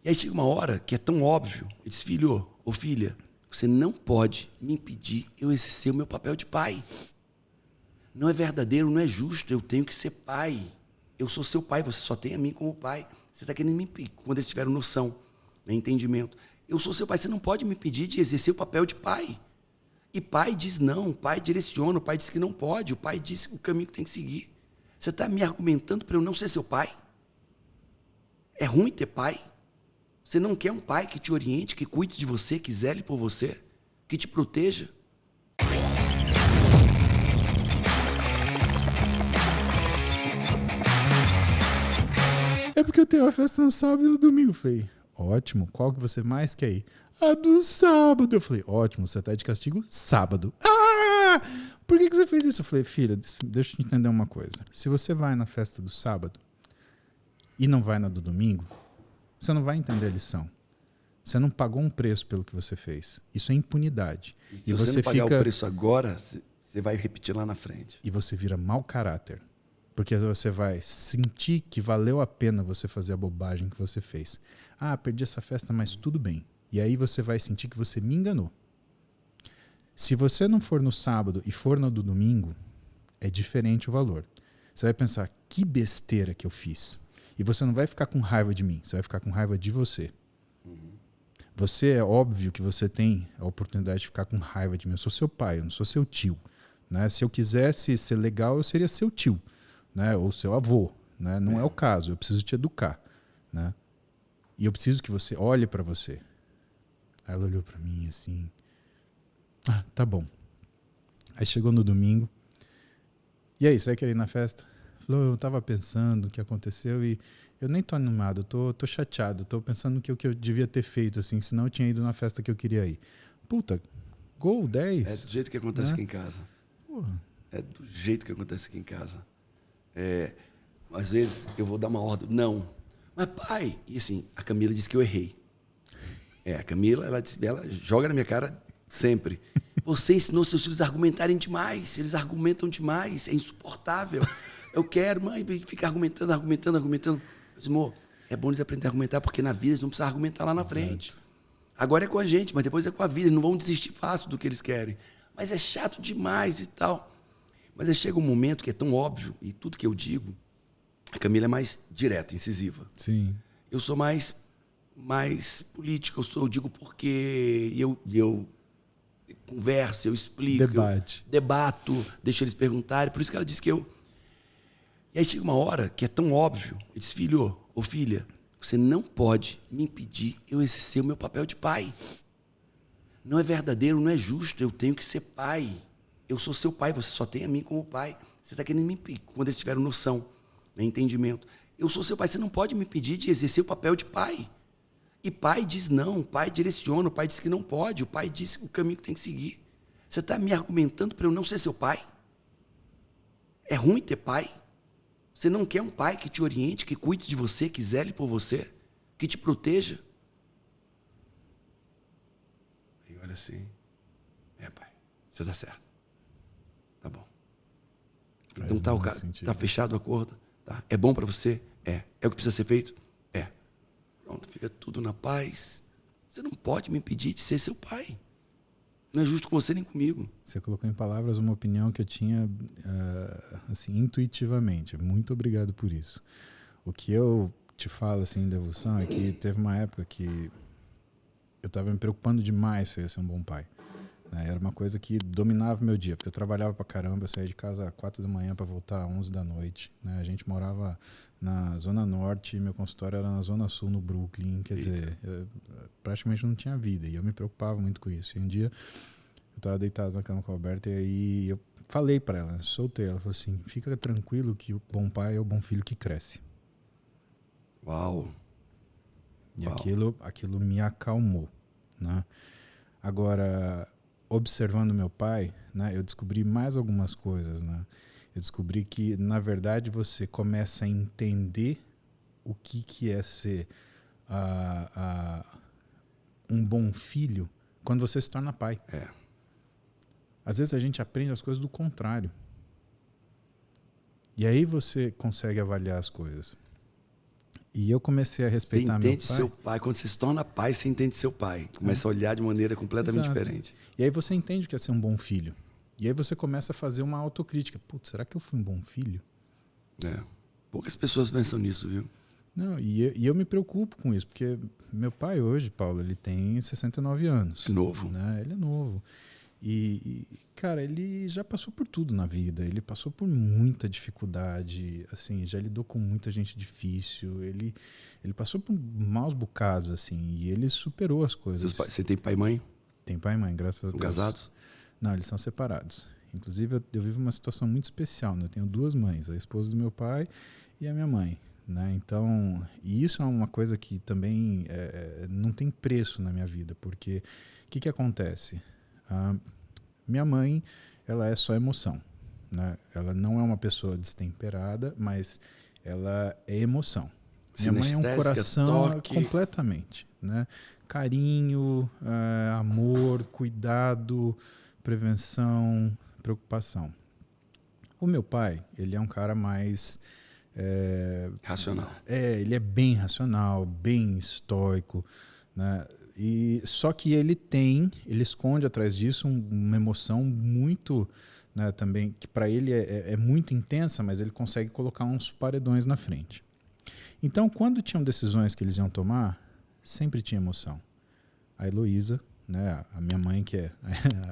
E aí chega uma hora que é tão óbvio. Ele diz, filho ou filha, você não pode me impedir eu exercer o meu papel de pai. Não é verdadeiro, não é justo, eu tenho que ser pai. Eu sou seu pai, você só tem a mim como pai. Você está querendo me impedir, quando eles tiveram noção, né, entendimento. Eu sou seu pai, você não pode me impedir de exercer o papel de pai. E pai diz não, o pai direciona, o pai diz que não pode, o pai diz o caminho que tem que seguir. Você está me argumentando para eu não ser seu pai? É ruim ter pai? Você não quer um pai que te oriente, que cuide de você, que zele por você, que te proteja? É porque eu tenho uma festa no sábado e no domingo. Eu falei, ótimo, qual que você mais quer ir? A do sábado. Eu falei, ótimo, você tá de castigo sábado. Ah! Por que você fez isso? Eu falei, filha, deixa eu te entender uma coisa. Se você vai na festa do sábado e não vai na do domingo, você não vai entender a lição. Você não pagou um preço pelo que você fez. Isso é impunidade. E se você não pagar o preço agora, você vai repetir lá na frente. E você vira mau caráter. Porque você vai sentir que valeu a pena você fazer a bobagem que você fez. Ah, perdi essa festa, mas tudo bem. E aí você vai sentir que você me enganou. Se você não for no sábado e for no do domingo, é diferente o valor. Você vai pensar, que besteira que eu fiz. E você não vai ficar com raiva de mim, você vai ficar com raiva de você. Você, é óbvio que você tem a oportunidade de ficar com raiva de mim. Eu sou seu pai, eu não sou seu tio. Né? Se eu quisesse ser legal, eu seria seu tio. Né? Ou seu avô. Né? Não é o caso, eu preciso te educar. Né? E eu preciso que você olhe para você. Aí ela olhou para mim assim. Ah, tá bom. Aí chegou no domingo. E aí, você vai querer ir na festa? Falou, eu tava pensando o que aconteceu e eu nem tô animado, tô chateado, tô pensando o que eu devia ter feito, assim, senão eu tinha ido na festa que eu queria ir. Puta, gol 10. É do jeito que acontece, né, aqui em casa. Porra. É do jeito que acontece aqui em casa. Às vezes eu vou dar uma ordem, não. Mas pai, e assim, a Camila disse que eu errei. A Camila, ela joga na minha cara sempre. Você ensinou seus filhos a argumentarem demais, eles argumentam demais, é insuportável. Eu quero, mãe, fica argumentando. Eu disse, amor, é bom eles aprenderem a argumentar, porque na vida eles não precisam argumentar lá na frente. Agora é com a gente, mas depois é com a vida, eles não vão desistir fácil do que eles querem. Mas é chato demais e tal. Mas aí chega um momento que é tão óbvio, e tudo que eu digo, a Camila é mais direta, incisiva. Sim. Eu sou mais político, eu digo porque eu converso, eu explico. Debate. Eu debato, deixo eles perguntarem. Por isso que ela disse que eu... E aí chega uma hora que é tão óbvio. Ele diz, filho ou filha, você não pode me impedir eu exercer o meu papel de pai. Não é verdadeiro, não é justo, eu tenho que ser pai. Eu sou seu pai, você só tem a mim como pai. Você está querendo me impedir, quando eles tiveram noção, né, entendimento. Eu sou seu pai, você não pode me impedir de exercer o papel de pai. E pai diz não, o pai direciona, o pai diz que não pode, o pai diz o caminho que tem que seguir. Você está me argumentando para eu não ser seu pai? É ruim ter pai? Você não quer um pai que te oriente, que cuide de você, que zele por você, que te proteja? Aí olha assim, pai, você está certo. Tá bom. Então tá fechado o acordo? Tá. É bom para você? É. É o que precisa ser feito? É. Pronto, fica tudo na paz. Você não pode me impedir de ser seu pai. Não é justo com você nem comigo. Você colocou em palavras uma opinião que eu tinha assim, intuitivamente. Muito obrigado por isso. O que eu te falo assim, em devoção é que teve uma época que eu estava me preocupando demais se eu ia ser um bom pai. Era uma coisa que dominava meu dia, porque eu trabalhava pra caramba, eu saía de casa às 4 da manhã para voltar às 11 da noite. A gente morava na Zona Norte e meu consultório era na Zona Sul, no Brooklyn. Quer dizer, eu praticamente não tinha vida e eu me preocupava muito com isso. E um dia eu estava deitado na cama com a Alberta e aí eu falei para ela, soltei. Ela falou assim, fica tranquilo que o bom pai é o bom filho que cresce. Uau! E aquilo me acalmou. Né? Agora... observando meu pai, né, eu descobri mais algumas coisas. Né? Eu descobri que, na verdade, você começa a entender o que é ser um bom filho quando você se torna pai. Às vezes a gente aprende as coisas do contrário. E aí você consegue avaliar as coisas. E eu comecei a Você respeitar meu entende pai. seu pai. Quando você se torna pai, você entende seu pai. Começa a olhar de maneira completamente Exato. diferente. E aí você entende o que é ser um bom filho. E aí você começa a fazer uma autocrítica. Putz, será que eu fui um bom filho? Poucas pessoas pensam nisso, viu? Não, e eu me preocupo com isso, porque meu pai hoje, Paulo, ele tem 69 anos. É novo. Né? Ele é novo. Cara, ele já passou por tudo na vida. Ele passou por muita dificuldade, assim, já lidou com muita gente difícil. Ele passou por maus bocados, assim, e ele superou as coisas. Você tem pai e mãe? Tem pai e mãe, graças a Deus. São casados? Não, eles são separados. Inclusive, eu vivo uma situação muito especial, né? Eu tenho 2 mães, a esposa do meu pai e a minha mãe. Né? Então, e isso é uma coisa que também não tem preço na minha vida, porque o que acontece? Minha mãe, ela é só emoção. Né? Ela não é uma pessoa destemperada, mas ela é emoção. Minha mãe é um coração toque. completamente. Né? Carinho, amor, cuidado, prevenção, preocupação. O meu pai, ele é um cara mais... racional. Ele é bem racional, bem estoico, né? Só que ele esconde atrás disso uma emoção muito, né, também, que para ele é muito intensa, mas ele consegue colocar uns paredões na frente. Então, quando tinham decisões que eles iam tomar, sempre tinha emoção. A Heloísa, né, a minha mãe, que é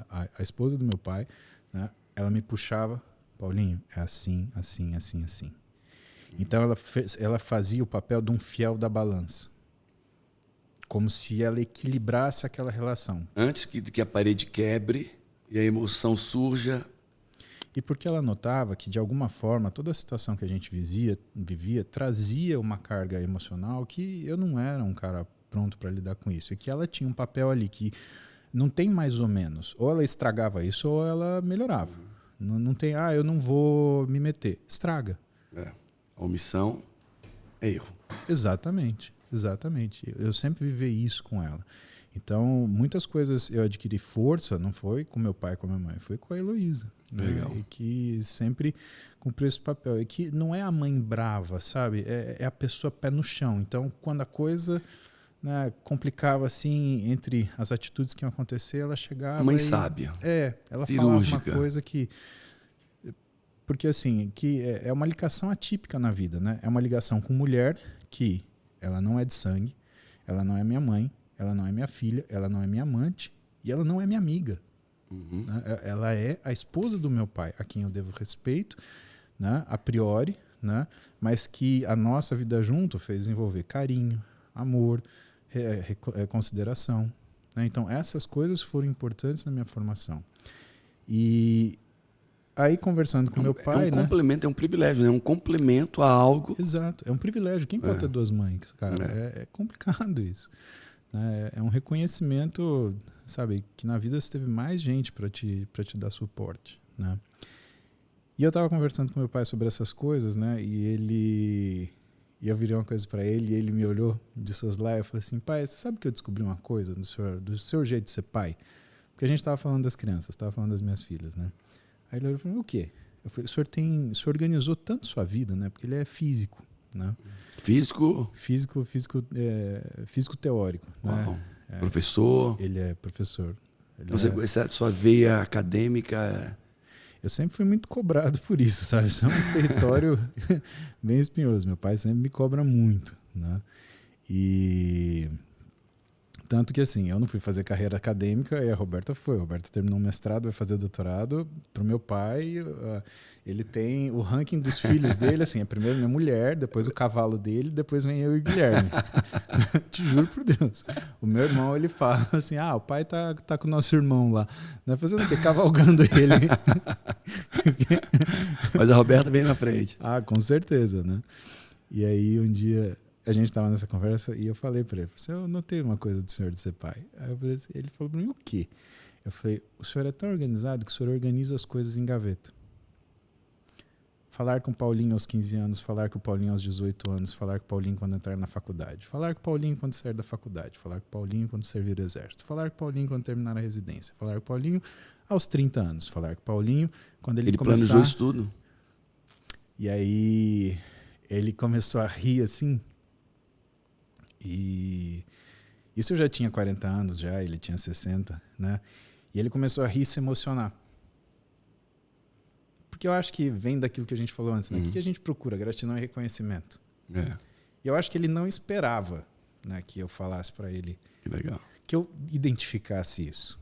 a esposa do meu pai, né, ela me puxava, Paulinho, é assim, assim, assim, assim. Então ela fazia o papel de um fiel da balança. Como se ela equilibrasse aquela relação. Antes que a parede quebre e a emoção surja. E porque ela notava que, de alguma forma, toda a situação que a gente vivia trazia uma carga emocional que eu não era um cara pronto para lidar com isso. E que ela tinha um papel ali que não tem mais ou menos. Ou ela estragava isso ou ela melhorava. Não tem, eu não vou me meter. Estraga. A omissão é erro. Exatamente. Eu sempre vivi isso com ela. Então, muitas coisas eu adquiri força, não foi com meu pai e com a minha mãe, foi com a Heloísa. Legal. Né? E que sempre cumpriu esse papel. E que não é a mãe brava, sabe? É a pessoa pé no chão. Então, quando a coisa, né, complicava assim, entre as atitudes que iam acontecer, ela chegava. Mãe sábia. Ela cirúrgica. falava uma coisa que. Porque assim, que é uma ligação atípica na vida, né? É uma ligação com mulher que ela não é de sangue, ela não é minha mãe, ela não é minha filha, ela não é minha amante e ela não é minha amiga. Né? Ela é a esposa do meu pai, a quem eu devo respeito, né? A priori, né? Mas que a nossa vida junto fez envolver carinho, amor, consideração. Né? Então, essas coisas foram importantes na minha formação. E aí, conversando com meu pai... É um complemento, é um privilégio, né? Um complemento a algo. Exato, é um privilégio. Quem pode ter 2 mães, cara? É complicado isso. Né? É um reconhecimento, sabe, que na vida você teve mais gente para te dar suporte. Né? E eu estava conversando com meu pai sobre essas coisas, né? E eu virei uma coisa para ele e ele me olhou de soslaio. Eu falei assim, pai, você sabe que eu descobri uma coisa do seu jeito de ser pai? Porque a gente estava falando das crianças, estava falando das minhas filhas, né? Aí ele olhou para mim, o quê? Eu falei, o senhor organizou tanto sua vida, né? Porque ele é físico, né? Físico teórico. Né? Professor. Ele é professor. Essa sua veia acadêmica... Eu sempre fui muito cobrado por isso, sabe? Isso é um território bem espinhoso. Meu pai sempre me cobra muito, né? E... Tanto que assim, eu não fui fazer carreira acadêmica e a Roberta foi. A Roberta terminou o mestrado, vai fazer doutorado. Para o meu pai, ele tem o ranking dos filhos dele, assim, é primeiro minha mulher, depois o cavalo dele, depois vem eu e o Guilherme. Te juro por Deus. O meu irmão, ele fala assim, o pai tá com o nosso irmão lá. Não é fazendo o quê? Cavalgando ele. Mas a Roberta vem na frente. Com certeza, né? E aí, um dia... A gente estava nessa conversa e eu falei para ele, eu notei uma coisa do senhor de ser pai. Aí eu falei assim, ele falou para mim, o quê? Eu falei, o senhor é tão organizado que o senhor organiza as coisas em gaveta. Falar com o Paulinho aos 15 anos, falar com o Paulinho aos 18 anos, falar com o Paulinho quando entrar na faculdade, falar com o Paulinho quando sair da faculdade, falar com o Paulinho quando servir o exército, falar com o Paulinho quando terminar a residência, falar com o Paulinho aos 30 anos, falar com o Paulinho quando ele começar... Ele planejou isso tudo. E aí ele começou a rir assim... E isso eu já tinha 40 anos já, ele tinha 60, né? E ele começou a rir e se emocionar. Porque eu acho que vem daquilo que a gente falou antes, né? O que a gente procura? Gratidão e reconhecimento. E eu acho que ele não esperava, né, que eu falasse para ele. Que legal. Que eu identificasse isso.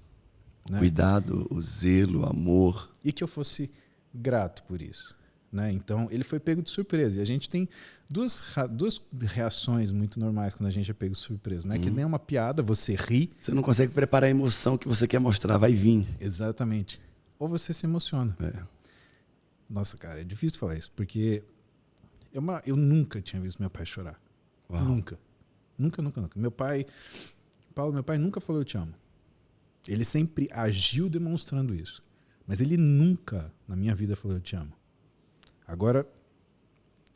Né? Cuidado, o zelo, o amor. E que eu fosse grato por isso. Né? Então, ele foi pego de surpresa. E a gente tem duas reações muito normais quando a gente é pego de surpresa. Né? Que nem uma piada, você ri. Você não consegue preparar a emoção que você quer mostrar, vai vir. Exatamente. Ou você se emociona. Nossa, cara, é difícil falar isso. Porque eu nunca tinha visto meu pai chorar. Uau. Nunca. Nunca. Meu pai nunca falou eu te amo. Ele sempre agiu demonstrando isso. Mas ele nunca, na minha vida, falou eu te amo. Agora,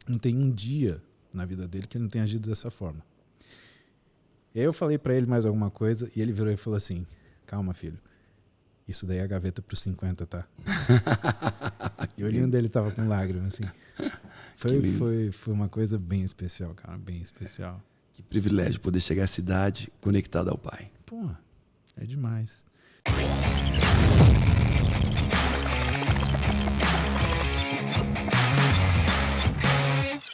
não tem um dia na vida dele que ele não tenha agido dessa forma. E aí eu falei pra ele mais alguma coisa e ele virou e falou assim, calma, filho, isso daí é a gaveta pros 50, tá? E o olhinho dele tava com lágrimas, assim. Foi uma coisa bem especial, cara, bem especial. Que privilégio poder chegar à cidade conectado ao Pai. Pô, é demais.